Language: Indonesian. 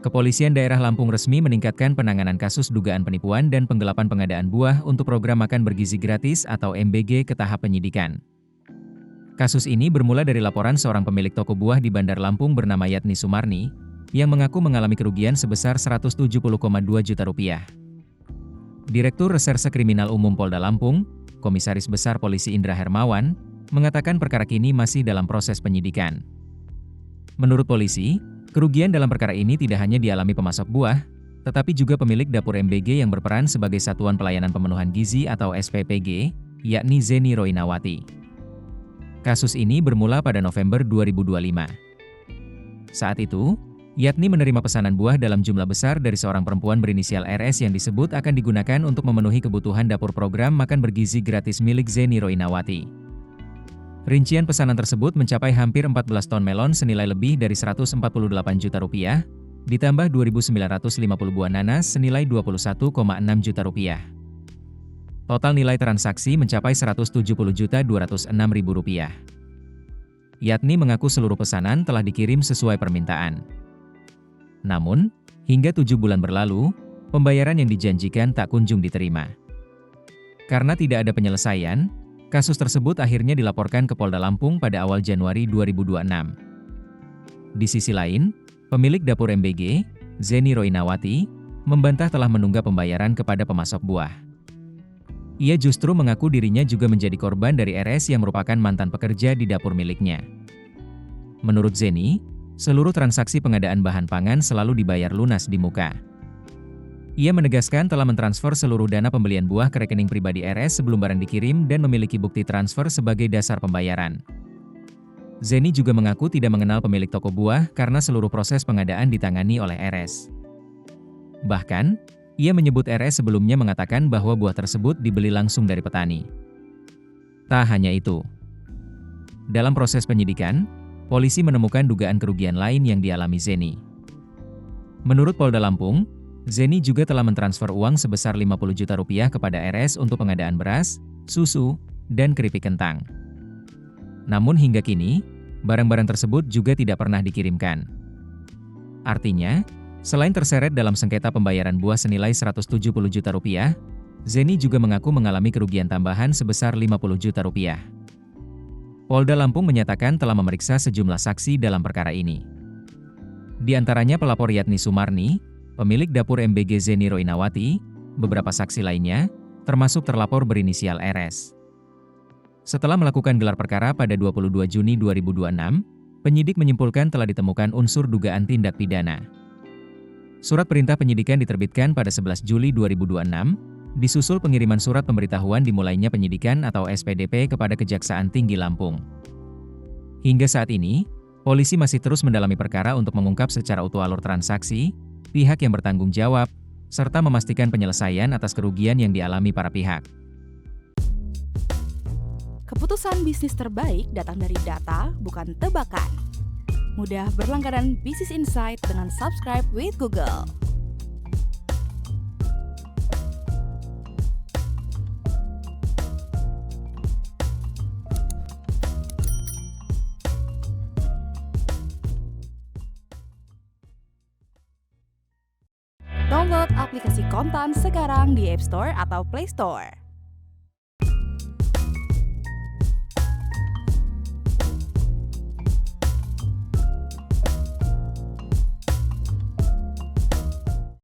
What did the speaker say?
Kepolisian Daerah Lampung resmi meningkatkan penanganan kasus dugaan penipuan dan penggelapan pengadaan buah untuk program makan bergizi gratis atau MBG ke tahap penyidikan. Kasus ini bermula dari laporan seorang pemilik toko buah di Bandar Lampung bernama Yatni Sumarni, yang mengaku mengalami kerugian sebesar Rp170,2 juta. Direktur Reserse Kriminal Umum Polda Lampung, Komisaris Besar Polisi Indra Hermawan, mengatakan perkara kini masih dalam proses penyidikan. Menurut polisi, kerugian dalam perkara ini tidak hanya dialami pemasok buah, tetapi juga pemilik dapur MBG yang berperan sebagai Satuan Pelayanan Pemenuhan Gizi atau SPPG, yakni Zeni Roinawati. Kasus ini bermula pada November 2025. Saat itu, Yatni menerima pesanan buah dalam jumlah besar dari seorang perempuan berinisial RS yang disebut akan digunakan untuk memenuhi kebutuhan dapur program makan bergizi gratis milik Zeni Roinawati. Rincian pesanan tersebut mencapai hampir 14 ton melon senilai lebih dari Rp148 juta, ditambah 2.950 buah nanas senilai Rp21,6 juta. Total nilai transaksi mencapai Rp170.206.000. Yatni mengaku seluruh pesanan telah dikirim sesuai permintaan. Namun, hingga 7 bulan berlalu, pembayaran yang dijanjikan tak kunjung diterima. Karena tidak ada penyelesaian, kasus tersebut akhirnya dilaporkan ke Polda Lampung pada awal Januari 2026. Di sisi lain, pemilik dapur MBG, Zeni Roinawati, membantah telah menunggak pembayaran kepada pemasok buah. Ia justru mengaku dirinya juga menjadi korban dari RS yang merupakan mantan pekerja di dapur miliknya. Menurut Zeni, seluruh transaksi pengadaan bahan pangan selalu dibayar lunas di muka. Ia menegaskan telah mentransfer seluruh dana pembelian buah ke rekening pribadi RS sebelum barang dikirim dan memiliki bukti transfer sebagai dasar pembayaran. Zeni juga mengaku tidak mengenal pemilik toko buah karena seluruh proses pengadaan ditangani oleh RS. Bahkan, ia menyebut RS sebelumnya mengatakan bahwa buah tersebut dibeli langsung dari petani. Tak hanya itu. Dalam proses penyidikan, polisi menemukan dugaan kerugian lain yang dialami Zeni. Menurut Polda Lampung, Zeni juga telah mentransfer uang sebesar Rp50 juta kepada RS untuk pengadaan beras, susu, dan keripik kentang. Namun hingga kini, barang-barang tersebut juga tidak pernah dikirimkan. Artinya, selain terseret dalam sengketa pembayaran buah senilai Rp170 juta, Zeni juga mengaku mengalami kerugian tambahan sebesar Rp50 juta. Polda Lampung menyatakan telah memeriksa sejumlah saksi dalam perkara ini. Di antaranya pelapor Yatni Sumarni, pemilik dapur MBG Zeni Roinawati, beberapa saksi lainnya, termasuk terlapor berinisial RS. Setelah melakukan gelar perkara pada 22 Juni 2026, penyidik menyimpulkan telah ditemukan unsur dugaan tindak pidana. Surat perintah penyidikan diterbitkan pada 11 Juli 2026, disusul pengiriman surat pemberitahuan dimulainya penyidikan atau SPDP kepada Kejaksaan Tinggi Lampung. Hingga saat ini, polisi masih terus mendalami perkara untuk mengungkap secara utuh alur transaksi, pihak yang bertanggung jawab, serta memastikan penyelesaian atas kerugian yang dialami para pihak. Keputusan bisnis terbaik datang dari data, bukan tebakan. Mudah berlangganan Business Insight dengan subscribe with Google. Download aplikasi Kontan sekarang di App Store atau Play Store.